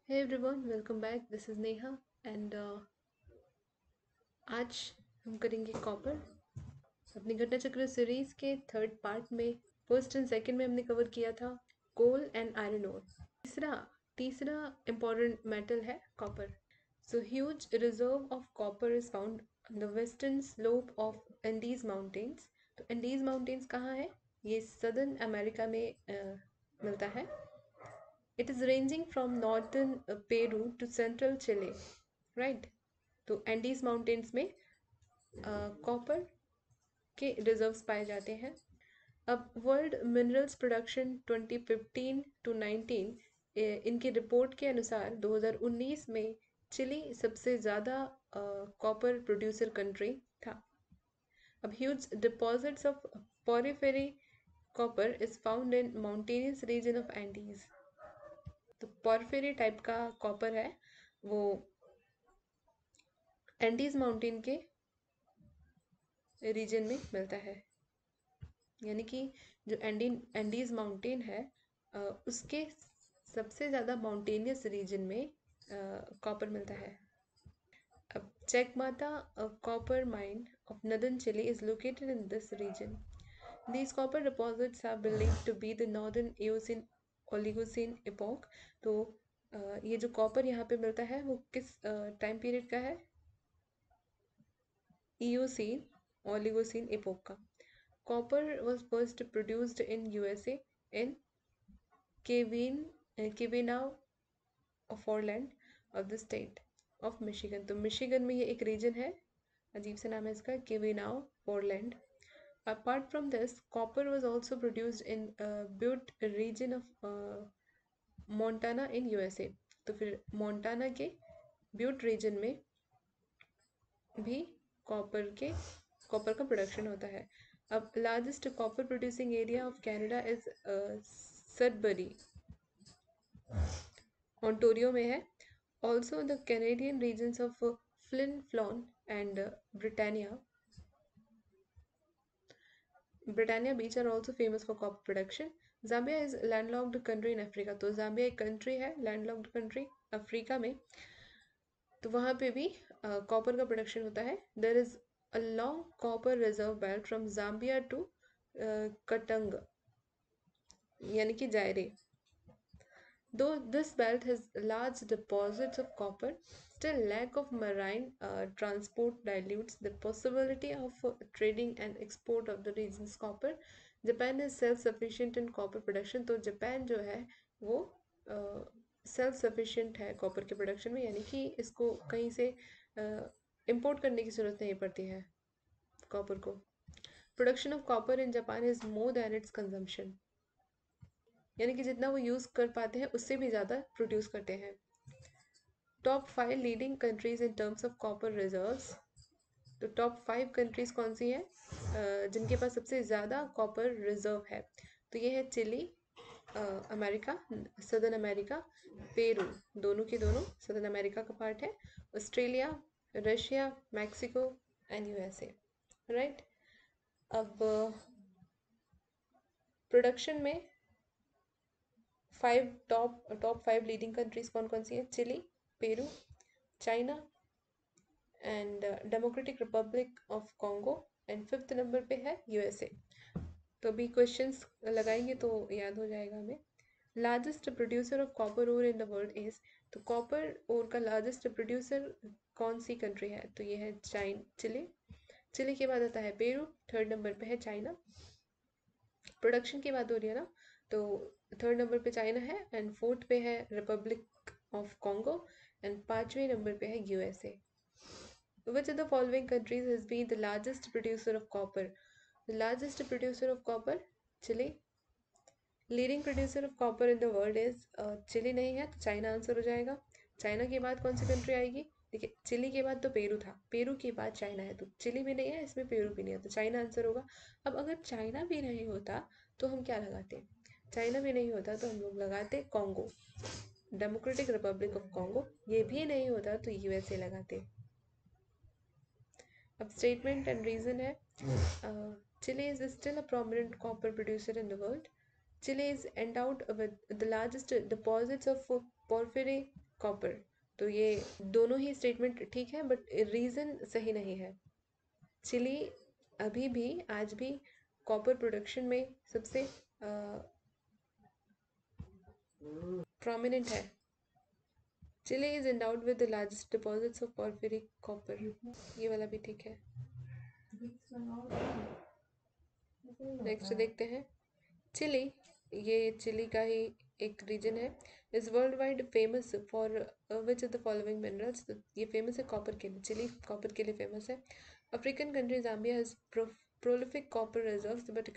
Hey everyone, welcome back. This is Neha and आज हम करेंगे कॉपर अपनी घटना चक्र सीरीज के थर्ड पार्ट में। फर्स्ट एंड सेकंड में हमने कवर किया था कोल एंड आयरन ओर। तीसरा तीसरा इम्पोर्टेंट मेटल है copper. So huge reserve of copper is found on the western slope of Andes mountains. तो एंडीज माउंटेन्स कहाँ है? ये सदर्न अमेरिका में मिलता है। It is ranging from northern Peru to central Chile, right? तो Andes mountains में copper के रिजर्व्स पाए जाते हैं। अब वर्ल्ड मिनरल्स प्रोडक्शन 2015 टू 19 इनकी रिपोर्ट के अनुसार 2019 में चिली सबसे ज़्यादा कॉपर प्रोड्यूसर कंट्री था। अब huge deposits of porphyry copper is found in mountainous region of Andes। तो porphyry टाइप का कॉपर है वो एंडीज माउंटेन के रीजन में मिलता है। यानी कि जो एंडीज माउंटेन है उसके सबसे ज़्यादा माउंटेनियस रीजन में कॉपर मिलता है। अब Chuquicamata copper mine of northern Chile is located in this region. These copper deposits are believed to be the northern Eocene Oligocene epoch। तो ये जो कॉपर यहाँ पे मिलता है वो किस टाइम पीरियड का है? Eocene Oligocene epoch का। Copper was first produced in USA in Keweenaw Foreland of the state of Michigan। तो मिशिगन में ये एक रीजन है, अजीब सा नाम है इसका, Keweenaw Foreland। Apart from this, copper was also produced in Butte region of Montana in USA। तो फिर मोन्टाना के ब्यूट रीजन में भी कॉपर का प्रोडक्शन होता है। अब largest copper producing area of Canada is Sudbury, Ontario में है। Also the Canadian regions of Flin Flon and Britannia Beach are also famous for copper production। Zambia is a landlocked country in Africa। तो Zambia एक country है, landlocked country Africa में। तो वहाँ पे भी कॉपर का प्रोडक्शन होता है। There is a long copper reserve belt from Zambia to Katanga, यानी कि Zaire. Though this belt has large deposits of copper, still lack of marine transport dilutes the possibility of trading and export of the region's copper। Japan is self-sufficient in copper production। तो Japan जो है वो self sufficient है copper के production में, यानी कि इसको कहीं से इंपोर्ट करने की ज़रूरत नहीं पड़ती है कॉपर को। Production of copper in Japan is more than it's consumption, यानी कि जितना वो यूज़ कर पाते हैं उससे भी ज़्यादा प्रोड्यूस करते हैं। Top 5 leading countries in terms of copper reserves. तो टॉप 5 कंट्रीज कौन सी हैं जिनके पास सबसे ज़्यादा कॉपर रिजर्व है? तो ये है Chile, America, southern America, Peru, दोनों के दोनों सदर्न अमेरिका का पार्ट है, Australia, Russia, Mexico and USA, right. अब प्रोडक्शन में टॉप 5 लीडिंग कंट्रीज कौन कौन सी है? Chile, Peru, China and Democratic Republic of Congo and fifth number पे है यूएसए। तो अभी क्वेश्चंस लगाएंगे तो याद हो जाएगा हमें। Largest producer of copper ore in the world is. तो कॉपर ओर का लार्जेस्ट प्रोड्यूसर कौन सी कंट्री है? तो ये है चिली। चिली के बाद आता है पेरू, थर्ड नंबर पे है चाइना। प्रोडक्शन की बात हो रही है ना, तो थर्ड नंबर पे चाइना है एंड फोर्थ पे है रिपब्लिक ऑफ कॉन्गो एंड पांचवें नंबर पे है USA. Which of the following countries has been the largest producer of copper? The largest producer of copper, Chile। Leading producer of copper in the world is, Chile नहीं है तो China answer हो जाएगा। China के बाद कौन सी country आएगी? देखिए चिली के बाद तो पेरू था, पेरू के बाद चाइना है, तो चिली भी नहीं है इसमें, पेरू भी नहीं है, तो चाइना आंसर होगा। अब अगर चाइना भी नहीं होता तो हम क्या लगाते? चाइना भी नहीं होता तो हम लोग लगाते Congo, Democratic Republic of Congo. ये भी नहीं होता तो यूएसए लगाते। अब स्टेटमेंट एंड रीजन है, Chile is still a prominent copper producer in the world. Chile is endowed with the largest deposits of porphyry copper. तो ये दोनों ही स्टेटमेंट ठीक है बट रीज़न सही नहीं है। चिली अभी भी आज भी कॉपर प्रोडक्शन में सबसे प्रोमिनेंट है। Chile is endowed with the largest deposits of porphyry copper. ये वाला भी ठीक है। नेक्स्ट देखते हैं चिली। ये चिली का ही एक रीजन है। Is world wide famous for which of the following minerals. तो ये फेमस है कॉपर के लिए, चिली कॉपर के लिए फेमस है। African country Zambia has prolific copper reserves but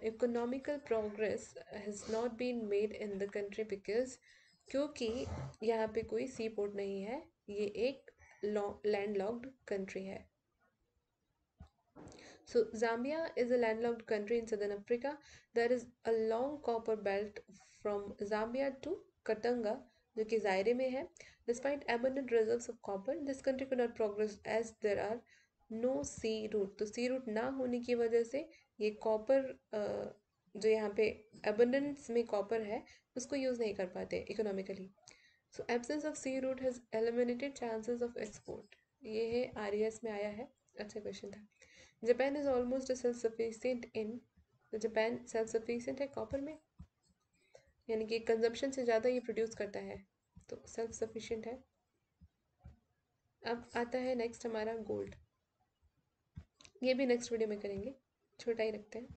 economical progress has not been made in the country because क्योंकि यहाँ पे कोई सी पोर्ट नहीं है, ये एक लैंडलॉक्ड कंट्री है। So Zambia is a landlocked country in southern Africa. There is a long copper belt from Zambia to Katanga, जो कि जायरे में है। Despite abundant reserves of copper, this country could not progress as there are no sea route. तो sea route ना होने की वजह से ये कॉपर जो यहाँ पे abundance में कॉपर है उसको यूज़ नहीं कर पाते economically. So absence of sea route has eliminated chances of export. ये है RES में आया है, अच्छा क्वेश्चन था। Japan is almost self sufficient in. तो जापान सेल्फ सफिशिएंट है कॉपर में, यानी कि कंजम्पशन से ज़्यादा ये प्रोड्यूस करता है, तो सेल्फ सफिशिएंट है। अब आता है नेक्स्ट हमारा गोल्ड। ये भी नेक्स्ट वीडियो में करेंगे, छोटा ही रखते हैं।